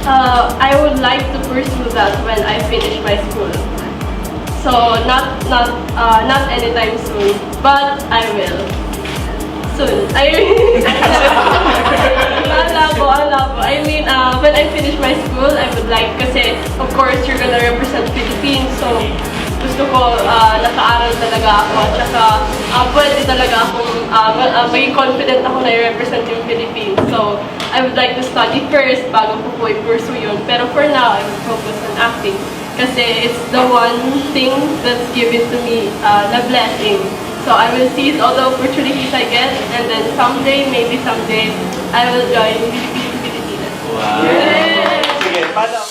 I would like to pursue that when I finish my school. So not anytime soon, but I will. Soon. Ang labo. I mean, when I finish my school, I would like, kasi of course you're gonna represent Philippines, so gusto ko naka-aral talaga ako, at saka pwede talaga akong maging confident ako na i-represent yung Philippines. So I would like to study first bago ko i-pursue yun. Pero for now, I will focus on acting kasi it's the one thing that's given to me na blessing. So I will seize all the opportunities I get, and then maybe someday, I will join Pilipinas. Wow! Sige, paano?